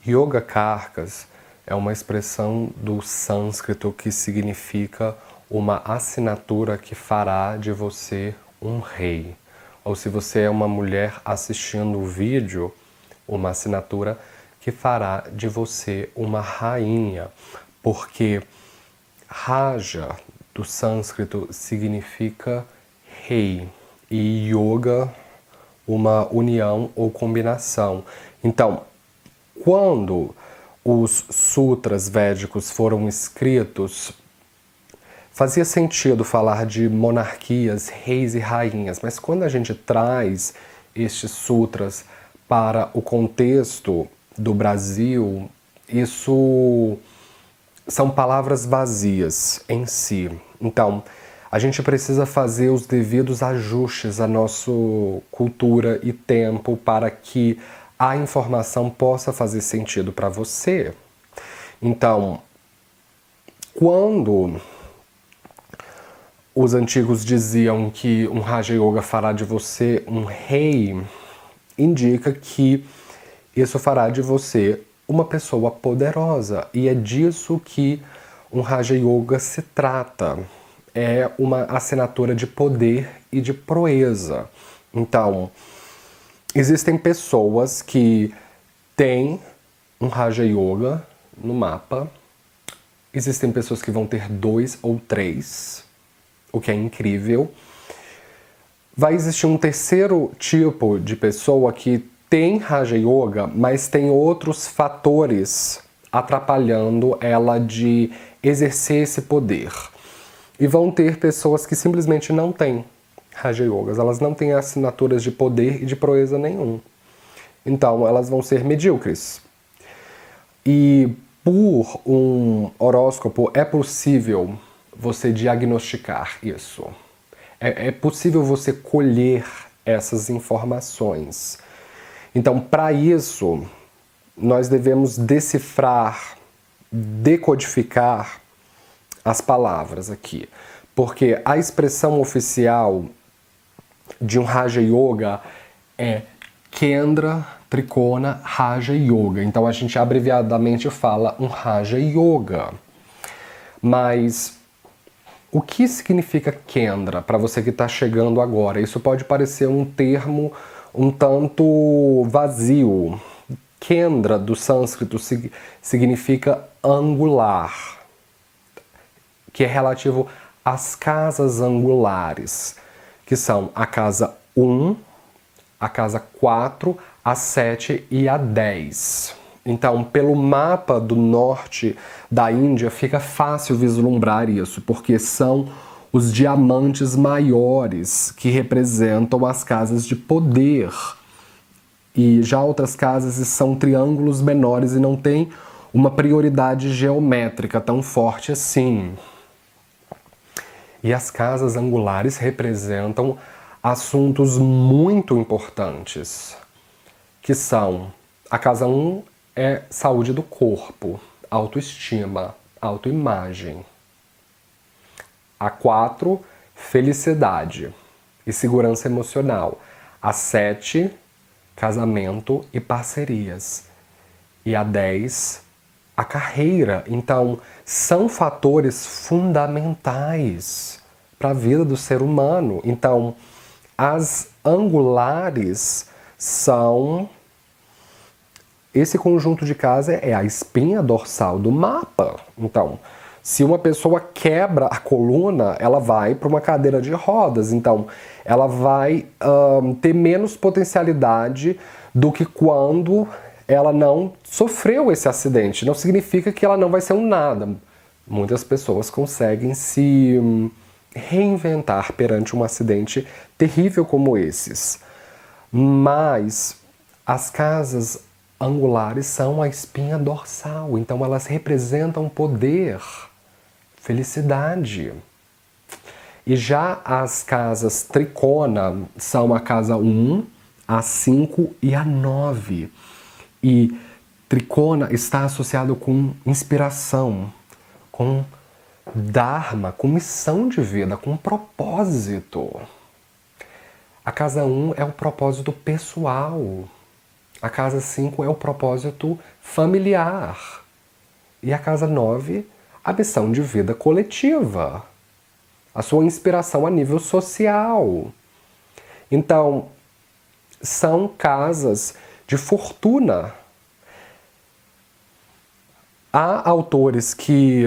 Yogacarkas é uma expressão do sânscrito que significa uma assinatura que fará de você um rei. Ou se você é uma mulher assistindo o vídeo, uma assinatura que fará de você uma rainha. Porque Raja, do sânscrito, significa rei e yoga, uma união ou combinação. Então, quando os sutras védicos foram escritos, fazia sentido falar de monarquias, reis e rainhas, mas quando a gente traz estes sutras para o contexto do Brasil, isso são palavras vazias em si. Então, a gente precisa fazer os devidos ajustes à nossa cultura e tempo para que a informação possa fazer sentido para você. Então, quando os antigos diziam que um Raja Yoga fará de você um rei, indica que isso fará de você uma pessoa poderosa. E é disso que um Raja Yoga se trata. É uma assinatura de poder e de proeza. Então, existem pessoas que têm um Raja Yoga no mapa. Existem pessoas que vão ter 2 ou 3, o que é incrível. Vai existir um terceiro tipo de pessoa que tem Raja Yoga, mas tem outros fatores atrapalhando ela de exercer esse poder. E vão ter pessoas que simplesmente não têm Raja Yogas, elas não têm assinaturas de poder e de proeza nenhum. Então elas vão ser medíocres. E por um horóscopo é possível você diagnosticar isso. É possível você colher essas informações. Então, para isso, nós devemos decifrar, decodificar as palavras aqui. Porque a expressão oficial de um Raja Yoga é Kendra Trikona Raja Yoga. Então a gente abreviadamente fala um Raja Yoga. Mas o que significa Kendra para você que está chegando agora? Isso pode parecer um termo um tanto vazio. Kendra, do sânscrito, significa angular, que é relativo às casas angulares, que são a casa 1, a casa 4, a 7 e a 10. Então, pelo mapa do norte da Índia, fica fácil vislumbrar isso, porque são os diamantes maiores que representam as casas de poder. E já outras casas são triângulos menores e não tem uma prioridade geométrica tão forte assim. E as casas angulares representam assuntos muito importantes, que são: a casa 1 é saúde do corpo, autoestima, autoimagem. A 4, felicidade e segurança emocional. A 7, casamento e parcerias. E a 10, a carreira. Então, são fatores fundamentais para a vida do ser humano. Então, as angulares são... Esse conjunto de casa é a espinha dorsal do mapa. Então, se uma pessoa quebra a coluna, ela vai para uma cadeira de rodas. Então, ela vai ter menos potencialidade do que quando ela não sofreu esse acidente. Não significa que ela não vai ser um nada. Muitas pessoas conseguem se reinventar perante um acidente terrível como esses. Mas as casas angulares são a espinha dorsal. Então, elas representam poder, felicidade. E já as casas tricona são a casa 1, a 5 e a 9. E tricona está associado com inspiração, com dharma, com missão de vida, com propósito. A casa 1 é o propósito pessoal. A casa 5 é o propósito familiar. E a casa 9, a missão de vida coletiva. A sua inspiração a nível social. Então, são casas de fortuna. Há autores que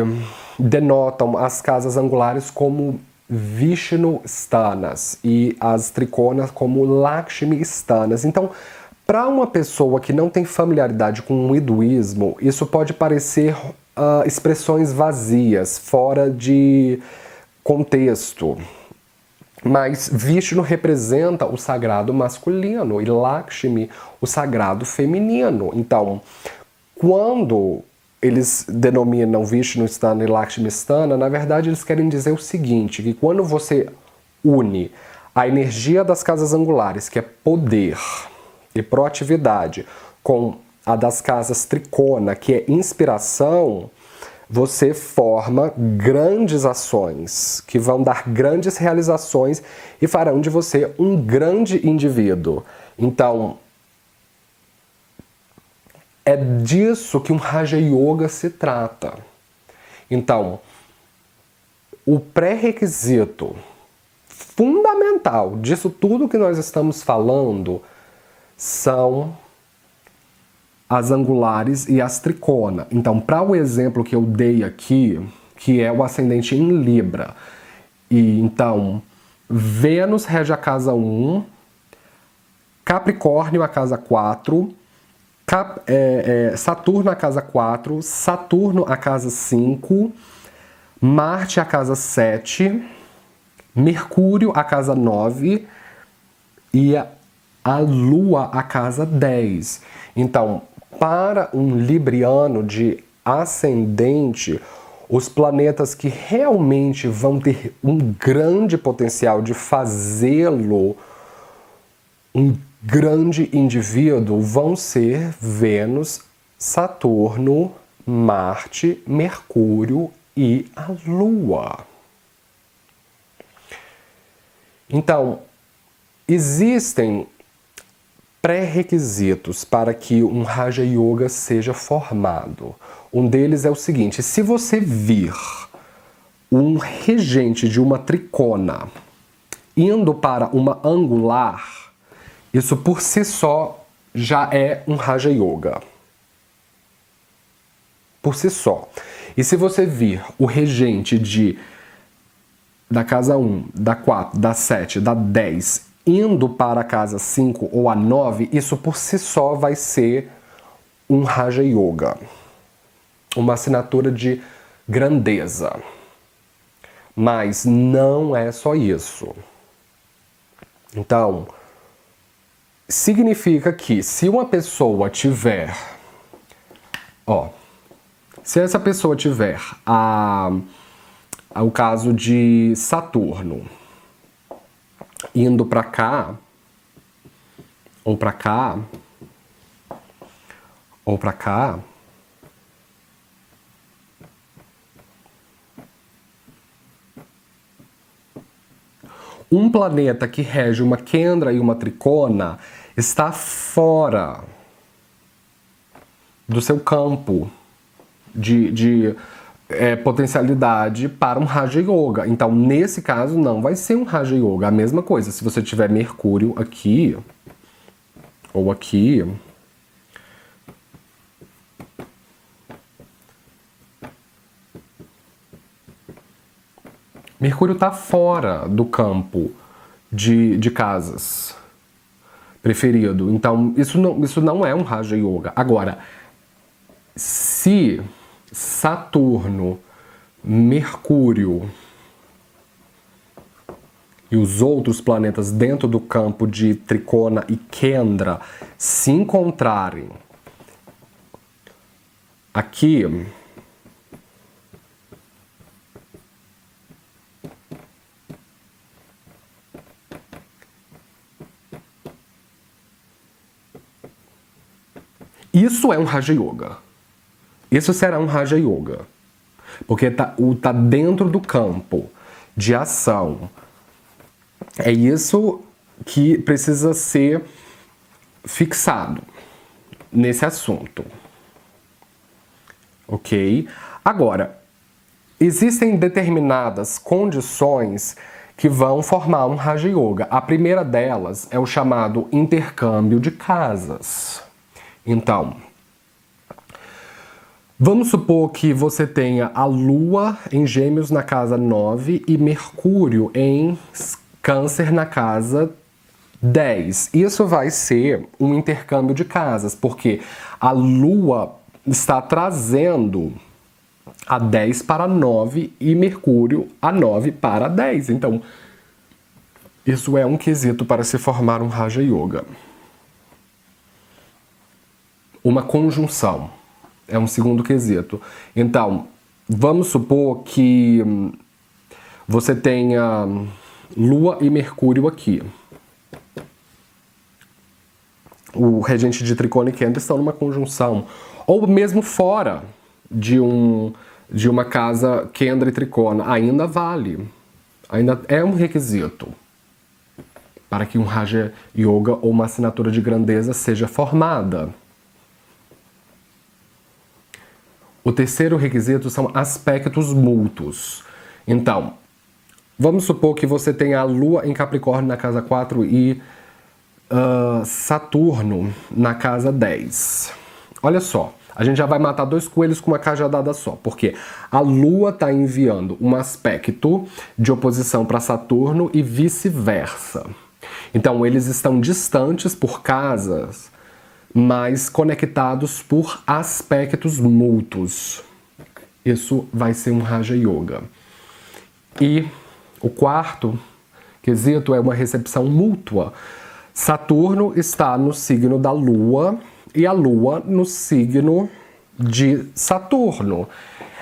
denotam as casas angulares como Vishnu Sthanas e as triconas como Lakshmi Sthanas. Então, para uma pessoa que não tem familiaridade com o hinduísmo, isso pode parecer expressões vazias, fora de contexto. Mas Vishnu representa o sagrado masculino e Lakshmi o sagrado feminino. Então, quando eles denominam Vishnu Sthana e Lakshmi Sthana, na verdade eles querem dizer o seguinte, que quando você une a energia das casas angulares, que é poder e proatividade, com a das casas tricona, que é inspiração, você forma grandes ações que vão dar grandes realizações e farão de você um grande indivíduo. Então, é disso que um Raja Yoga se trata. Então, o pré-requisito fundamental disso tudo que nós estamos falando são as angulares e as tricona. Então, para o exemplo que eu dei aqui, que é o ascendente em Libra, e então Vênus rege a casa 1, Capricórnio a casa 4, Saturno a casa 4, Saturno a casa 5, Marte a casa 7, Mercúrio a casa 9 e a Lua a casa 10. Então, para um libriano de ascendente, os planetas que realmente vão ter um grande potencial de fazê-lo um grande indivíduo vão ser Vênus, Saturno, Marte, Mercúrio e a Lua. Então, existem pré-requisitos para que um Raja Yoga seja formado. Um deles é o seguinte: se você vir um regente de uma tricona indo para uma angular, isso por si só já é um Raja Yoga. Por si só. E se você vir o regente da casa 1, da 4, da 7, da 10, indo para a casa 5 ou a 9, isso por si só vai ser um Raja Yoga. Uma assinatura de grandeza. Mas não é só isso. Então, significa que se uma pessoa tiver, se essa pessoa tiver o caso de Saturno indo para cá, ou para cá, ou para cá, um planeta que rege uma Kendra e uma Tricona está fora do seu campo de potencialidade para um Raja Yoga. Então, nesse caso, não vai ser um Raja Yoga. A mesma coisa, se você tiver Mercúrio aqui, ou aqui, Mercúrio está fora do campo de casas preferido. Então, isso não é um Raja Yoga. Agora, se Saturno, Mercúrio e os outros planetas dentro do campo de Tricona e Kendra se encontrarem aqui, isso é um Raja Yoga. Isso será um Raja Yoga. Porque tá dentro do campo de ação. É isso que precisa ser fixado. nesse assunto. Ok? Agora, existem determinadas condições que vão formar um Raja Yoga. A primeira delas é o chamado intercâmbio de casas. Então, vamos supor que você tenha a Lua em Gêmeos na casa 9 e Mercúrio em Câncer na casa 10. Isso vai ser um intercâmbio de casas, porque a Lua está trazendo a 10 para 9 e Mercúrio a 9 para 10. Então, isso é um quesito para se formar um Raja Yoga. Uma conjunção é um segundo quesito. Então, vamos supor que você tenha Lua e Mercúrio aqui. O regente de Tricona e Kendra estão numa conjunção. Ou mesmo fora de uma casa Kendra e Tricona. Ainda vale. Ainda é um requisito para que um Raja Yoga ou uma assinatura de grandeza seja formada. O terceiro requisito são aspectos mútuos. Então, vamos supor que você tenha a Lua em Capricórnio na casa 4 e Saturno na casa 10. Olha só, a gente já vai matar 2 coelhos com uma cajadada só, porque a Lua está enviando um aspecto de oposição para Saturno e vice-versa. Então, eles estão distantes por casas, mas conectados por aspectos mútuos. Isso vai ser um Raja Yoga. E o quarto quesito é uma recepção mútua. Saturno está no signo da Lua e a Lua no signo de Saturno.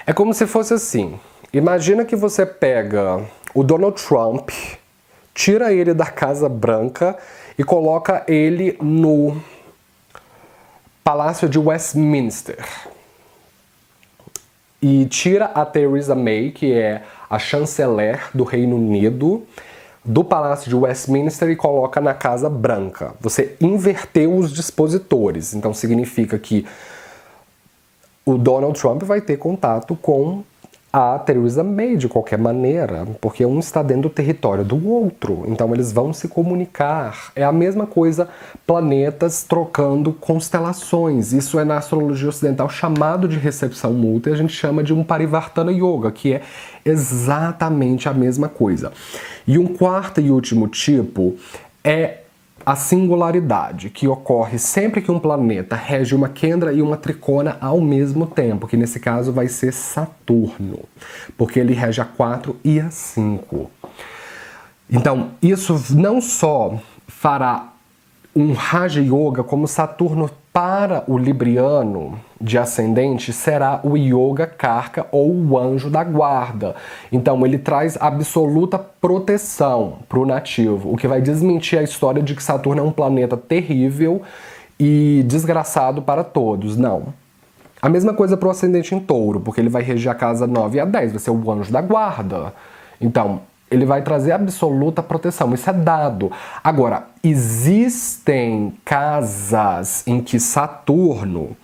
É como se fosse assim. Imagina que você pega o Donald Trump, tira ele da Casa Branca e coloca ele no Palácio de Westminster. E tira a Theresa May, que é a chanceler do Reino Unido, do Palácio de Westminster e coloca na Casa Branca. Você inverteu os dispositores. Então significa que o Donald Trump vai ter contato com a Theresa May de qualquer maneira, porque um está dentro do território do outro. Então eles vão se comunicar. É a mesma coisa, planetas trocando constelações. Isso é na astrologia ocidental chamado de recepção mútua, e a gente chama de um Parivartana Yoga, que é exatamente a mesma coisa. E um quarto e último tipo é a singularidade, que ocorre sempre que um planeta rege uma Kendra e uma Tricona ao mesmo tempo, que nesse caso vai ser Saturno, porque ele rege a 4 e a 5. Então, isso não só fará um Raja Yoga, como Saturno para o libriano de ascendente será o Yoga Karka ou o anjo da guarda. Então ele traz absoluta proteção para o nativo, o que vai desmentir a história de que Saturno é um planeta terrível e desgraçado para todos. Não. A mesma coisa para o ascendente em Touro, porque ele vai reger a casa 9 e a 10, vai ser o anjo da guarda. Então, ele vai trazer absoluta proteção, isso é dado. Agora, existem casas em que Saturno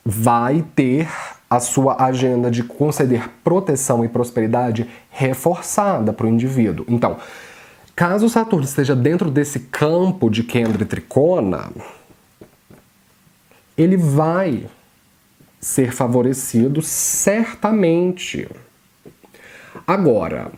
vai ter a sua agenda de conceder proteção e prosperidade reforçada para o indivíduo. Então, caso Saturno esteja dentro desse campo de Kendra e Tricona, ele vai ser favorecido certamente. Agora,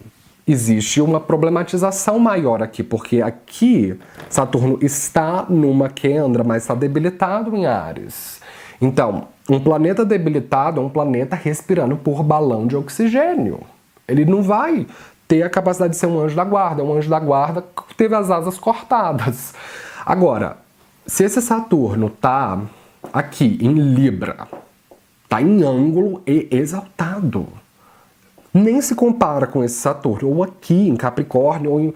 existe uma problematização maior aqui, porque aqui Saturno está numa Kendra, mas está debilitado em Áries. Então, um planeta debilitado é um planeta respirando por balão de oxigênio. Ele não vai ter a capacidade de ser um anjo da guarda. Um anjo da guarda teve as asas cortadas. Agora, se esse Saturno está aqui em Libra, está em ângulo e exaltado, nem se compara com esse Saturno, ou aqui em Capricórnio, ou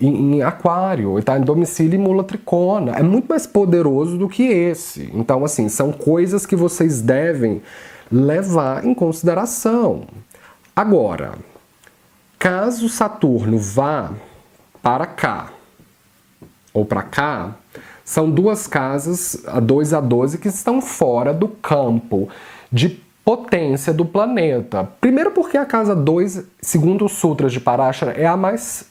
em Aquário, está em domicílio em Mula Tricona. É muito mais poderoso do que esse. Então, assim, são coisas que vocês devem levar em consideração. Agora, caso Saturno vá para cá, ou para cá, são duas casas, a 2 e a 12, que estão fora do campo de potência do planeta. Primeiro porque a casa 2, segundo os sutras de Parashara, é a mais...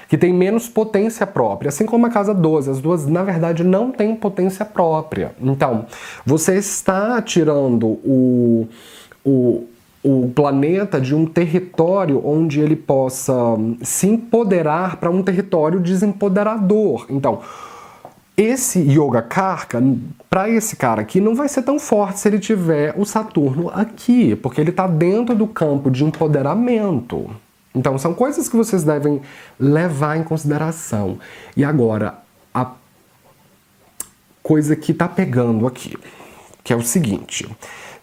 que tem menos potência própria, assim como a casa 12. As duas, na verdade, não têm potência própria. Então, você está tirando o planeta de um território onde ele possa se empoderar para um território desempoderador. Então, esse Yoga Karka, para esse cara aqui, não vai ser tão forte se ele tiver o Saturno aqui, porque ele está dentro do campo de empoderamento. Então, são coisas que vocês devem levar em consideração. E agora, a coisa que tá pegando aqui, que é o seguinte.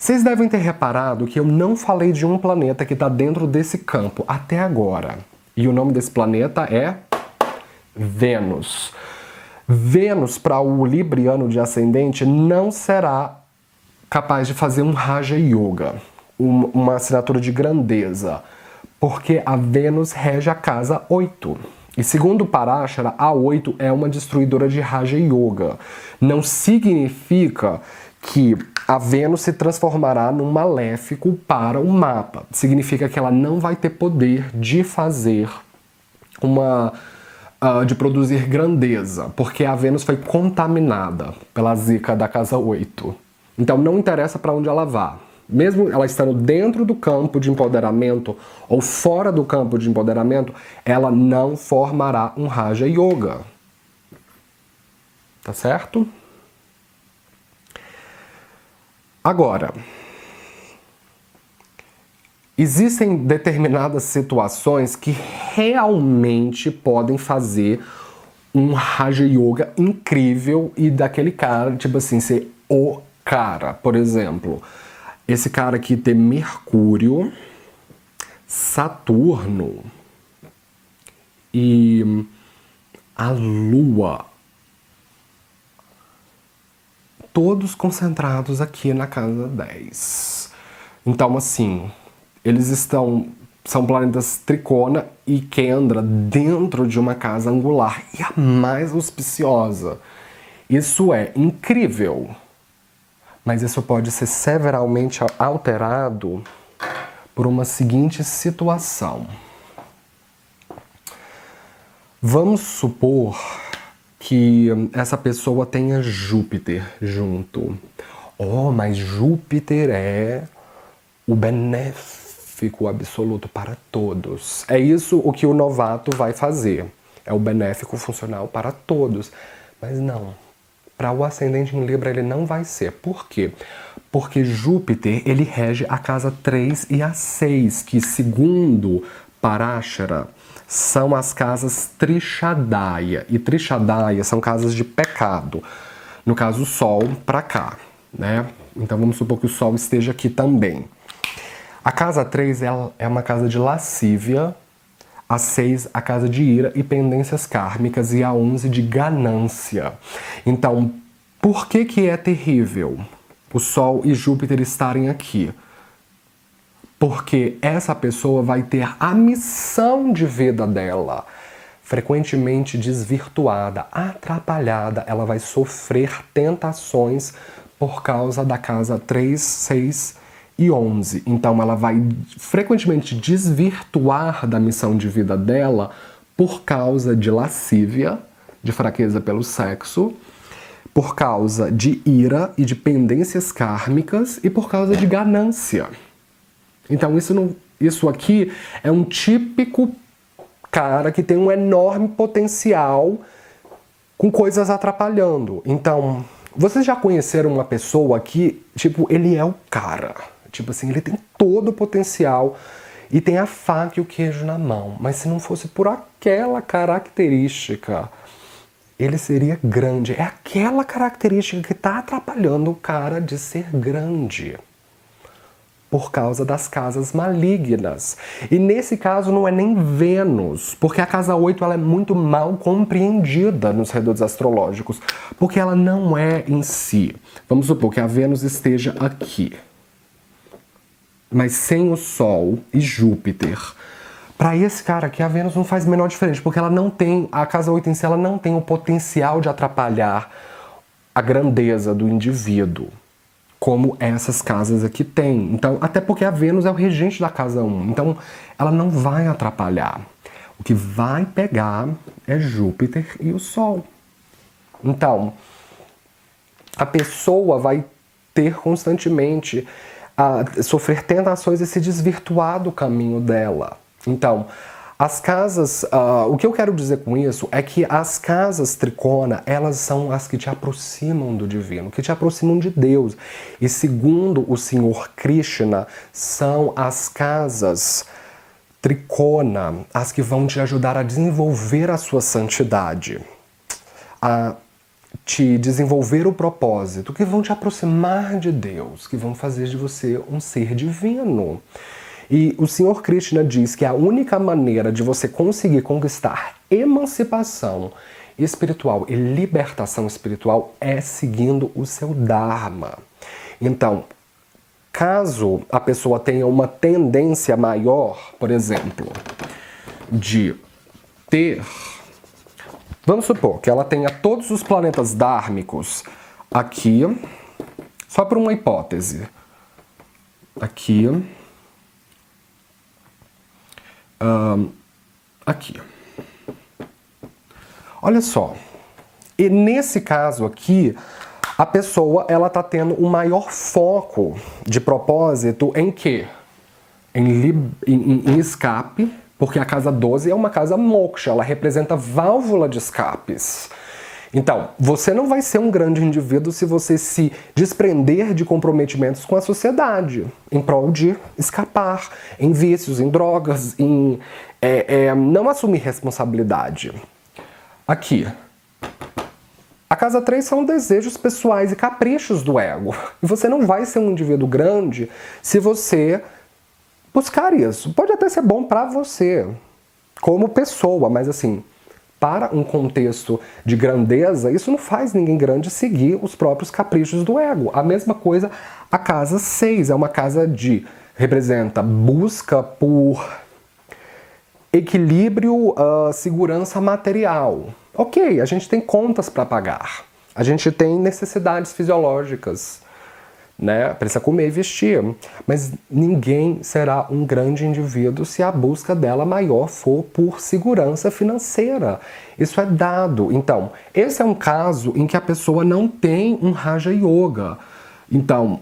Vocês devem ter reparado que eu não falei de um planeta que está dentro desse campo até agora. E o nome desse planeta é Vênus. Vênus, para o libriano de ascendente, não será capaz de fazer um Raja Yoga, uma assinatura de grandeza, porque a Vênus rege a casa 8. E segundo Parashara, a 8 é uma destruidora de Raja Yoga. Não significa que a Vênus se transformará num maléfico para o mapa. Significa que ela não vai ter poder de fazer de produzir grandeza, porque a Vênus foi contaminada pela zica da casa 8. Então não interessa para onde ela vá. Mesmo ela estando dentro do campo de empoderamento ou fora do campo de empoderamento, ela não formará um Raja Yoga. Tá certo? Agora, existem determinadas situações que realmente podem fazer um Raja Yoga incrível e daquele cara, tipo assim, ser o cara. Por exemplo, esse cara aqui tem Mercúrio, Saturno e a Lua. Todos concentrados aqui na casa 10. Então, assim, são planetas Tricona e Kendra dentro de uma casa angular e a mais auspiciosa. Isso é incrível. Mas isso pode ser severamente alterado por uma seguinte situação. Vamos supor que essa pessoa tenha Júpiter junto. Oh, mas Júpiter é o benéfico absoluto para todos. É isso o que o novato vai fazer. É o benéfico funcional para todos. Mas não. Para o ascendente em Libra ele não vai ser. Por quê? Porque Júpiter ele rege a casa 3 e a 6, que segundo Parashara são as casas Trishadaya. E Trishadaya são casas de pecado. No caso, o Sol para cá, né? Então vamos supor que o Sol esteja aqui também. A casa 3 é uma casa de lascívia, a 6 a casa de ira e pendências kármicas e a 11 de ganância. Então, por que é terrível o Sol e Júpiter estarem aqui? Porque essa pessoa vai ter a missão de vida dela frequentemente desvirtuada, atrapalhada. Ela vai sofrer tentações por causa da casa 3, 6 e 11. Então ela vai frequentemente desvirtuar da missão de vida dela por causa de lascívia, de fraqueza pelo sexo, por causa de ira e de pendências kármicas e por causa de ganância. Então isso aqui é um típico cara que tem um enorme potencial com coisas atrapalhando. Então, vocês já conheceram uma pessoa que, tipo, ele é o cara. Tipo assim, ele tem todo o potencial e tem a faca e o queijo na mão. Mas se não fosse por aquela característica, ele seria grande. É aquela característica que está atrapalhando o cara de ser grande. Por causa das casas malignas. E nesse caso não é nem Vênus, porque a casa 8 ela é muito mal compreendida nos redores astrológicos, porque ela não é em si. Vamos supor que a Vênus esteja aqui, mas sem o Sol e Júpiter. Para esse cara aqui, a Vênus não faz a menor diferença, porque ela não tem, a casa 8 em si, ela não tem o potencial de atrapalhar a grandeza do indivíduo, como essas casas aqui têm. Então, até porque a Vênus é o regente da casa 1, então ela não vai atrapalhar. O que vai pegar é Júpiter e o Sol. Então, a pessoa vai ter constantemente a sofrer tentações e se desvirtuar do caminho dela. Então, as casas, o que eu quero dizer com isso é que as casas tricona, elas são as que te aproximam do divino, que te aproximam de Deus. E segundo o Senhor Krishna, são as casas tricona as que vão te ajudar a desenvolver a sua santidade, a te desenvolver o propósito, que vão te aproximar de Deus, que vão fazer de você um ser divino. E o Senhor Krishna diz que a única maneira de você conseguir conquistar emancipação espiritual e libertação espiritual é seguindo o seu Dharma. Então, caso a pessoa tenha uma tendência maior, por exemplo, de ter... Vamos supor que ela tenha todos os planetas dármicos aqui, só por uma hipótese. Aqui. Aqui. Olha só. E nesse caso aqui, a pessoa ela está tendo um maior foco de propósito em quê? Em escape. Porque a casa 12 é uma casa moksha, ela representa válvula de escapes. Então, você não vai ser um grande indivíduo se você se desprender de comprometimentos com a sociedade, em prol de escapar, em vícios, em drogas, em não assumir responsabilidade. Aqui. A casa 3 são desejos pessoais e caprichos do ego. E você não vai ser um indivíduo grande se você buscar isso. Pode até ser bom para você, como pessoa, mas assim, para um contexto de grandeza, isso não faz ninguém grande seguir os próprios caprichos do ego. A mesma coisa, a casa 6 é uma casa representa busca por equilíbrio, segurança material. Ok, a gente tem contas para pagar, a gente tem necessidades fisiológicas, né? Precisa comer e vestir, mas ninguém será um grande indivíduo se a busca dela maior for por segurança financeira. Isso é dado. Então, esse é um caso em que a pessoa não tem um Raja Yoga. Então,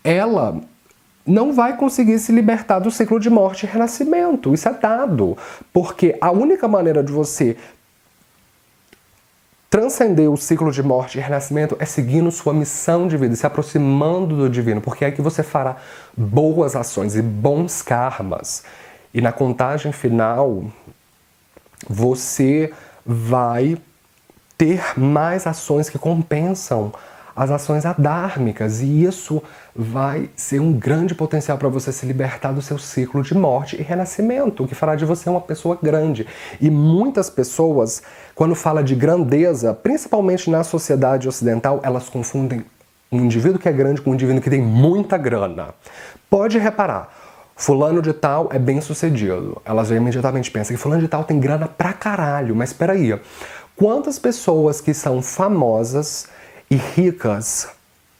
ela não vai conseguir se libertar do ciclo de morte e renascimento. Isso é dado. Porque a única maneira de você transcender o ciclo de morte e renascimento é seguindo sua missão de vida, se aproximando do divino, porque é que você fará boas ações e bons karmas. E na contagem final, você vai ter mais ações que compensam as ações adármicas, e isso vai ser um grande potencial para você se libertar do seu ciclo de morte e renascimento, o que fará de você uma pessoa grande. E muitas pessoas, quando falam de grandeza, principalmente na sociedade ocidental, elas confundem um indivíduo que é grande com um indivíduo que tem muita grana. Pode reparar, fulano de tal é bem sucedido. Elas imediatamente pensam que fulano de tal tem grana pra caralho, mas espera aí, quantas pessoas que são famosas e ricas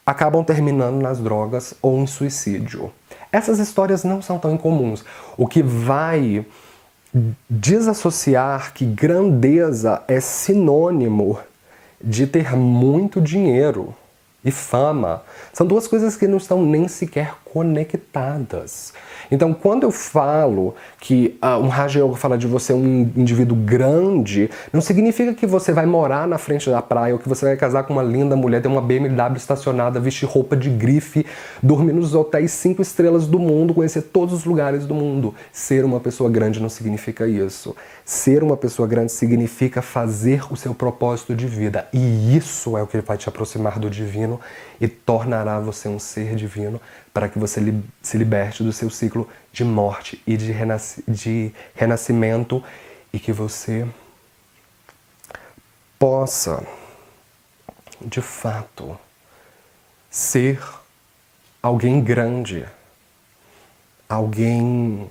acabam terminando nas drogas ou em suicídio? Essas histórias não são tão incomuns. O que vai desassociar que grandeza é sinônimo de ter muito dinheiro e fama são duas coisas que não estão nem sequer conectadas. Então, quando eu falo que um Raja Yoga fala de você um indivíduo grande, não significa que você vai morar na frente da praia ou que você vai casar com uma linda mulher, ter uma BMW estacionada, vestir roupa de grife, dormir nos hotéis 5 estrelas do mundo, conhecer todos os lugares do mundo. Ser uma pessoa grande não significa isso. Ser uma pessoa grande significa fazer o seu propósito de vida. E isso é o que vai te aproximar do divino e tornará você um ser divino para que você se liberte do seu ciclo de morte e de renascimento e que você possa, de fato, ser alguém grande, alguém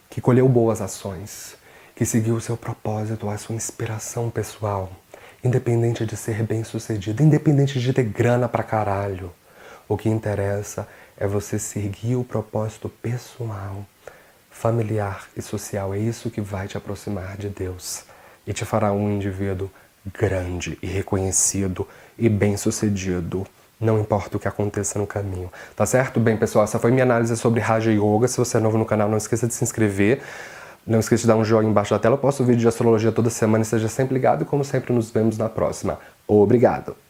que colheu boas ações, que seguiu o seu propósito, a sua inspiração pessoal, independente de ser bem-sucedido, independente de ter grana pra caralho. O que interessa é você seguir o propósito pessoal, familiar e social. É isso que vai te aproximar de Deus e te fará um indivíduo grande e reconhecido e bem-sucedido. Não importa o que aconteça no caminho. Tá certo? Bem, pessoal, essa foi minha análise sobre Raja Yoga. Se você é novo no canal, não esqueça de se inscrever. Não esqueça de dar um joinha embaixo da tela. Eu posto vídeo de astrologia toda semana. Esteja sempre ligado e, como sempre, nos vemos na próxima. Obrigado!